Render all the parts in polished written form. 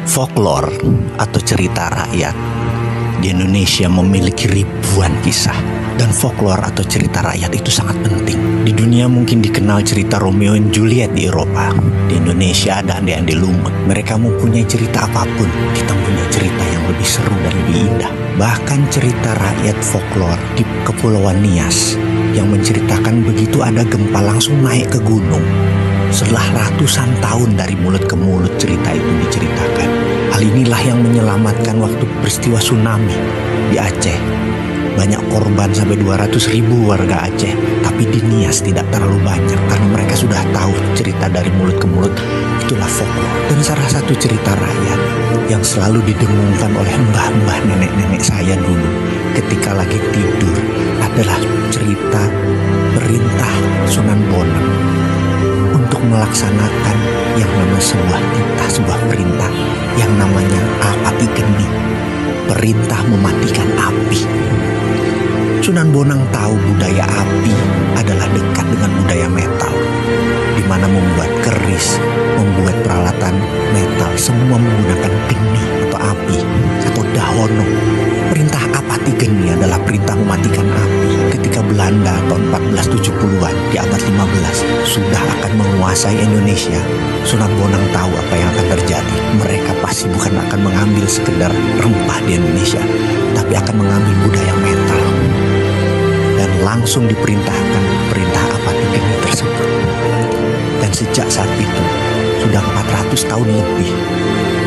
Folklore atau cerita rakyat di Indonesia memiliki ribuan kisah. Dan folklore atau cerita rakyat itu sangat penting. Di dunia mungkin dikenal cerita Romeo and Juliet di Eropa. Di Indonesia ada Ande-Ande Lumut. Mereka mempunyai cerita apapun. Kita punya cerita yang lebih seru dan lebih indah. Bahkan cerita rakyat folklore di Kepulauan Nias yang menceritakan begitu ada gempa langsung naik ke gunung. Setelah ratusan tahun dari mulut ke mulut cerita itu diceritakan. Hal inilah yang menyelamatkan waktu peristiwa tsunami di Aceh. Banyak korban sampai 200.000 warga Aceh. Tapi di Nias tidak terlalu banyak karena mereka sudah tahu cerita dari mulut ke mulut. Itulah folklore. Dan salah satu cerita rakyat yang selalu didengungkan oleh mbah-mbah nenek-nenek saya dulu ketika lagi tidur adalah cerita perintah Sunan Bonang untuk melaksanakan yang namanya sebuah titah, sebuah perintah yang namanya apati geni, perintah mematikan api. Sunan Bonang tahu budaya api adalah dekat dengan budaya metal, di mana membuat keris, membuat peralatan metal, semua menggunakan geni atau api atau dahono. Perintah apati geni adalah perintah mematikan api. Ketika Belanda tahun 1470-an di abad 15 sudah akan menguasai Indonesia, Sunan Bonang tahu apa yang akan terjadi. Mereka pasti bukan akan mengambil sekedar rempah di Indonesia, tapi akan mengambil budaya metal. Dan langsung diperintahkan perintah apati geni tersebut. Dan sejak saat itu sudah 400 tahun lebih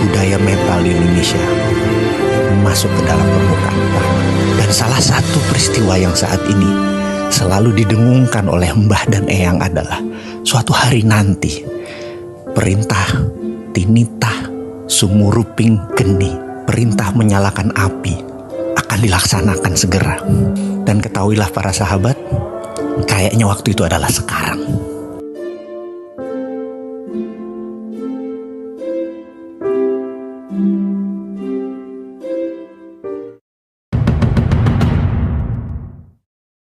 budaya metal di Indonesia masuk ke dalam permukaan tanah. Dan salah satu peristiwa yang saat ini selalu didengungkan oleh mbah dan eyang adalah suatu hari nanti perintah tinitah sumuruping geni, perintah menyalakan api akan dilaksanakan segera. Dan ketahuilah para sahabat, kayaknya waktu itu adalah sekarang.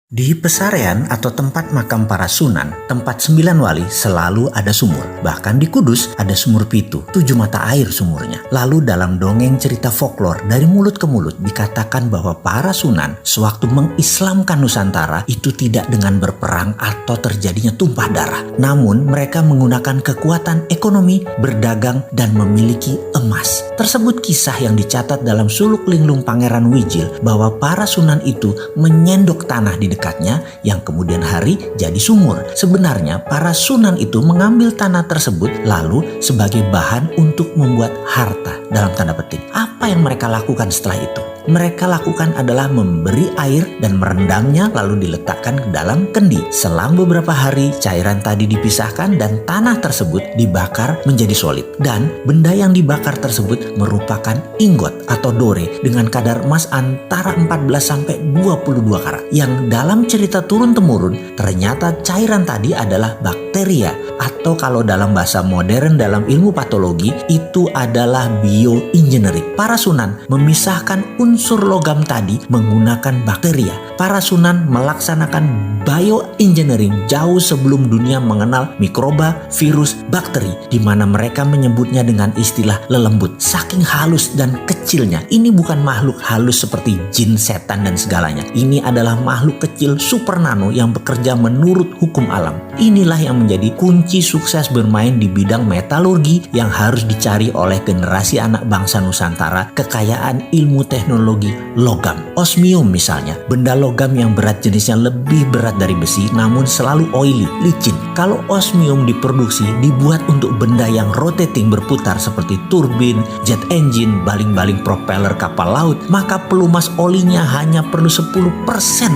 Di Pesarean atau tempat makam para sunan, tempat 9 wali selalu ada sumur. Bahkan di Kudus ada sumur pitu, 7 mata air sumurnya. Lalu dalam dongeng cerita folklore dari mulut ke mulut dikatakan bahwa para sunan sewaktu mengislamkan Nusantara itu tidak dengan berperang atau terjadinya tumpah darah. Namun mereka menggunakan kekuatan ekonomi, berdagang, dan memiliki emas. Tersebut kisah yang dicatat dalam suluk linglung Pangeran Wijil bahwa para sunan itu menyendok tanah di dekatnya yang kemudian hari jadi sumur. Sebenarnya para sunan itu mengambil tanah tersebut lalu sebagai bahan untuk membuat harta dalam tanda petik. Apa yang mereka lakukan setelah itu? Mereka lakukan adalah memberi air dan merendamnya lalu diletakkan ke dalam kendi. Selang beberapa hari cairan tadi dipisahkan dan tanah tersebut dibakar menjadi solid. Dan benda yang dibakar tersebut merupakan ingot atau dore dengan kadar emas antara 14 sampai 22 karat. Yang dalam cerita turun-temurun ternyata cairan tadi adalah bakteria atau kalau dalam bahasa modern dalam ilmu patologi itu adalah bioengineering. Para sunan memisahkan unsur logam tadi menggunakan bakteria. Para sunan melaksanakan bioengineering jauh sebelum dunia mengenal mikroba, virus, bakteri, di mana mereka menyebutnya dengan istilah lelembut. Saking halus dan kecilnya, ini bukan makhluk halus seperti jin, setan, dan segalanya. Ini adalah makhluk kecil super nano yang bekerja menurut hukum alam. Inilah yang menjadi kunci sukses bermain di bidang metalurgi yang harus dicari oleh generasi anak bangsa Nusantara, kekayaan ilmu teknologi logam. Osmium misalnya, benda logam yang berat jenisnya lebih berat dari besi namun selalu oily, licin. Kalau osmium diproduksi dibuat untuk benda yang rotating berputar seperti turbin, jet engine, baling-baling propeller kapal laut, maka pelumas olinya hanya perlu 10%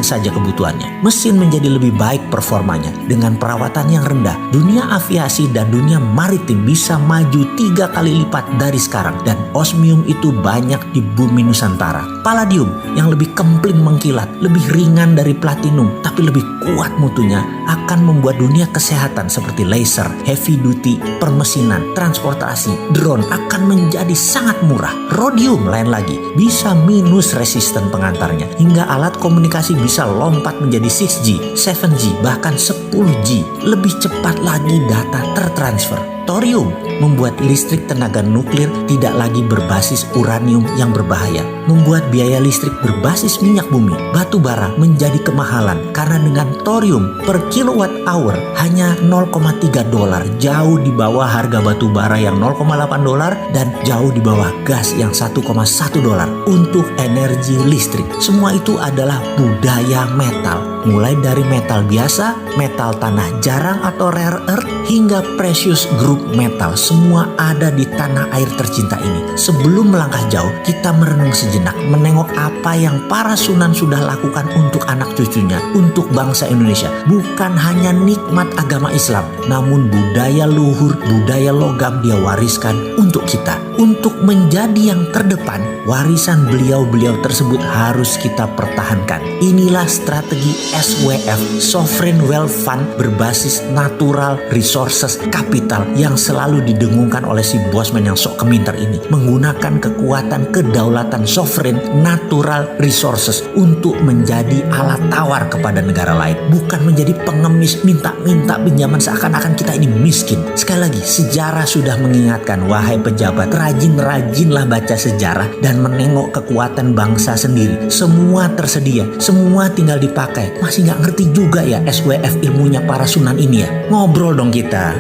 saja kebutuhannya. Mesin menjadi lebih baik performanya dengan perawatan yang rendah. Dunia aviasi dan dunia maritim bisa maju 3 kali lipat dari sekarang dan osmium itu banyak di bumi Nusantara. Palladium yang lebih kempling mengkilat, lebih ringan dari platinum tapi lebih kuat mutunya akan membuat dunia kesehatan seperti laser, heavy duty, permesinan, transportasi, drone akan menjadi sangat murah. Rhodium lain lagi bisa minus resisten pengantarnya hingga alat komunikasi bisa lompat menjadi 6G, 7G, bahkan 10G lebih cepat lagi data tertransfer. Thorium membuat listrik tenaga nuklir tidak lagi berbasis uranium yang berbahaya, membuat biaya listrik berbasis minyak bumi, batu bara menjadi kemahalan karena dengan thorium per kilowatt hour hanya $0,3, jauh di bawah harga batu bara yang $0,8 dan jauh di bawah gas yang $1,1 untuk energi listrik. Semua itu adalah budaya metal, mulai dari metal biasa, metal tanah jarang atau rare earth, hingga precious group metal, semua ada di tanah air tercinta ini. Sebelum melangkah jauh, kita merenung sejenak, menengok apa yang para Sunan sudah lakukan untuk anak cucunya, untuk bangsa Indonesia. Bukan hanya nikmat agama Islam, namun budaya luhur, budaya logam dia wariskan untuk kita. Untuk menjadi yang terdepan, warisan beliau-beliau tersebut harus kita pertahankan. Inilah strategi SWF, Sovereign Wealth Fund, berbasis natural resources capital yang selalu didengungkan oleh si bosman yang sok keminter ini. Menggunakan kekuatan kedaulatan sovereign natural resources untuk menjadi alat tawar kepada negara lain. Bukan menjadi pengemis minta-minta pinjaman seakan-akan kita ini miskin. Sekali lagi, sejarah sudah mengingatkan, wahai pejabat, rajin-rajinlah baca sejarah dan menengok kekuatan bangsa sendiri. Semua tersedia, semua tinggal dipakai. Masih nggak ngerti juga ya SWF ilmunya para Sunan ini ya? Ngobrol dong kita.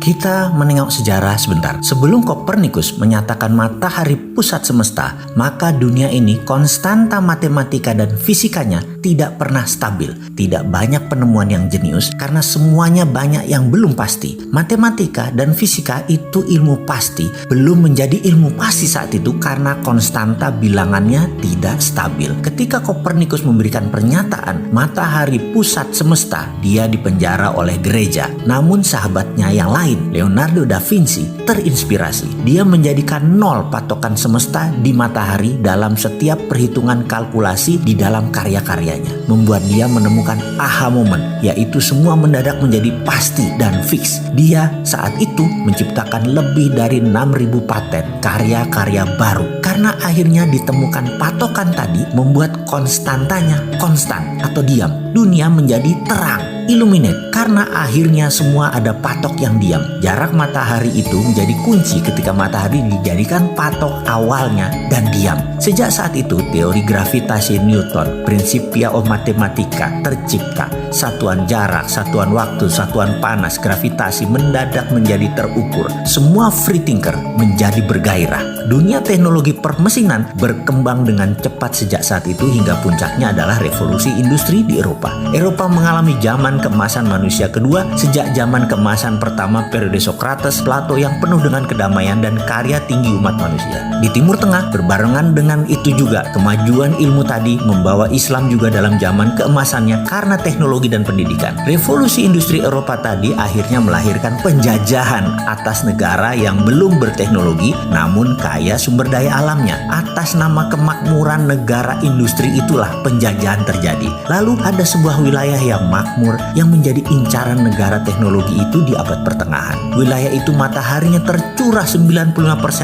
Kita menengok sejarah sebentar. Sebelum Kopernikus menyatakan matahari pusat semesta, maka dunia ini konstanta matematika dan fisikanya tidak pernah stabil. Tidak banyak penemuan yang jenius karena semuanya banyak yang belum pasti. Matematika dan fisika itu ilmu pasti, belum menjadi ilmu pasti saat itu karena konstanta bilangannya tidak stabil. Ketika Kopernikus memberikan pernyataan matahari pusat semesta, dia dipenjara oleh gereja. Namun sahabatnya yang lain, Leonardo da Vinci, terinspirasi. Dia menjadikan nol patokan semesta di matahari dalam setiap perhitungan kalkulasi di dalam karya-karyanya. Membuat dia menemukan aha moment, yaitu semua mendadak menjadi pasti dan fix. Dia saat itu menciptakan lebih dari 6.000 paten karya-karya baru. Karena akhirnya ditemukan patokan tadi, membuat konstantanya konstan atau diam. Dunia menjadi terang, illuminate, karena akhirnya semua ada patok yang diam. Jarak matahari itu menjadi kunci ketika matahari dijadikan patok awalnya dan diam. Sejak saat itu teori gravitasi Newton, Principia of Mathematica tercipta. Satuan jarak, satuan waktu, satuan panas, gravitasi mendadak menjadi terukur. Semua free thinker menjadi bergairah. Dunia teknologi permesinan berkembang dengan cepat sejak saat itu hingga puncaknya adalah revolusi industri di Eropa. Eropa mengalami zaman keemasan manusia kedua sejak zaman keemasan pertama periode Socrates, Plato yang penuh dengan kedamaian dan karya tinggi umat manusia. Di Timur Tengah berbarengan dengan itu juga kemajuan ilmu tadi membawa Islam juga dalam zaman keemasannya karena teknologi dan pendidikan. Revolusi industri Eropa tadi akhirnya melahirkan penjajahan atas negara yang belum berteknologi namun kaya sumber daya alamnya. Atas nama kemakmuran negara industri itulah penjajahan terjadi. Lalu ada sebuah wilayah yang makmur yang menjadi incaran negara teknologi itu di abad pertengahan. Wilayah itu mataharinya tercurah 95%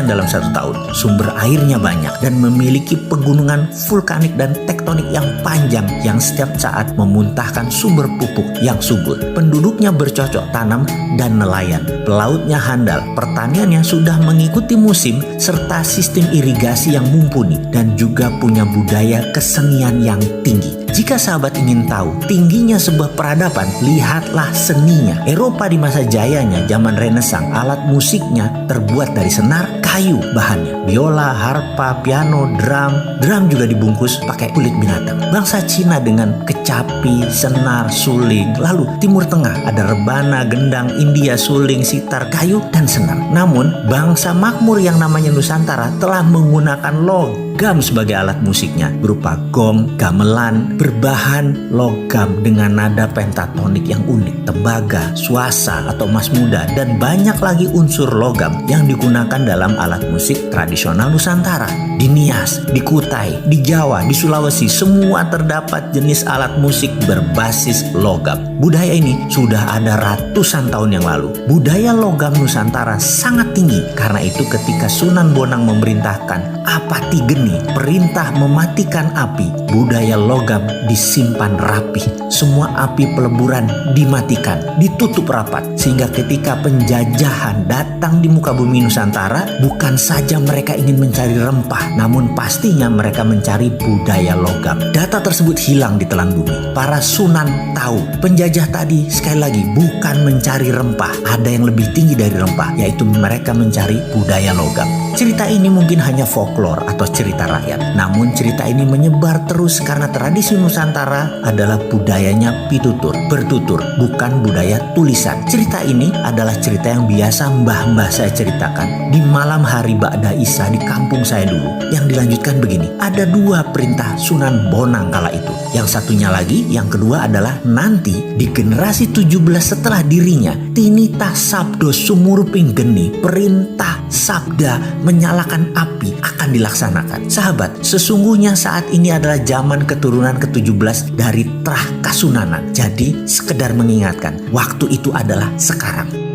dalam 1 tahun. Sumber airnya banyak dan memiliki pegunungan vulkanik dan tektonik yang panjang yang setiap saat memuntahkan sumber pupuk yang subur. Penduduknya bercocok tanam dan nelayan. Pelautnya handal, pertaniannya sudah mengikuti musim serta sistem irigasi yang mumpuni dan juga punya budaya kesenian yang tinggi. Jika sahabat ingin tahu tingginya sebuah peradaban, lihatlah seninya. Eropa di masa jayanya, zaman Renaissance, alat musiknya terbuat dari senar, kayu bahannya. Biola, harpa, piano, drum. Drum juga dibungkus pakai kulit binatang. Bangsa Cina dengan kecapi, senar, suling. Lalu Timur Tengah ada rebana, gendang, India, suling, sitar, kayu, dan senar. Namun bangsa makmur yang namanya Nusantara telah menggunakan logam sebagai alat musiknya berupa gong, gamelan, berbahan logam dengan nada pentatonik yang unik, tembaga, suasa atau emas muda, dan banyak lagi unsur logam yang digunakan dalam alat musik tradisional Nusantara. Di Nias, di Kutai, di Jawa, di Sulawesi, semua terdapat jenis alat musik berbasis logam. Budaya ini sudah ada ratusan tahun yang lalu. Budaya logam Nusantara sangat tinggi. Karena itu ketika Sunan Bonang memerintahkan apati geni, perintah mematikan api, budaya logam disimpan rapi. Semua api peleburan dimatikan, ditutup rapat. Sehingga ketika penjajahan datang di muka bumi Nusantara, bukan saja mereka ingin mencari rempah, namun pastinya mereka mencari budaya logam. Data tersebut hilang di telan bumi. Para sunan tahu penjajah tadi sekali lagi bukan mencari rempah, ada yang lebih tinggi dari rempah, yaitu mereka mencari budaya logam. Cerita ini mungkin hanya folklore atau cerita rakyat, namun cerita ini menyebar terus karena tradisi Nusantara adalah budayanya pitutur, bertutur, bukan budaya tulisan. Cerita ini adalah cerita yang biasa mbah-mbah saya ceritakan di malam hari Ba'da Isya di kampung saya dulu. Yang dilanjutkan begini, ada dua perintah Sunan Bonang kala itu. Yang satunya lagi, yang kedua adalah nanti di generasi 17 setelah dirinya, tinitah sabdo sumurping geni, perintah sabda menyalakan api akan dilaksanakan. Sahabat, sesungguhnya saat ini adalah zaman keturunan ke-17 dari Trah Kasunanan. Jadi sekedar mengingatkan, waktu itu adalah sekarang.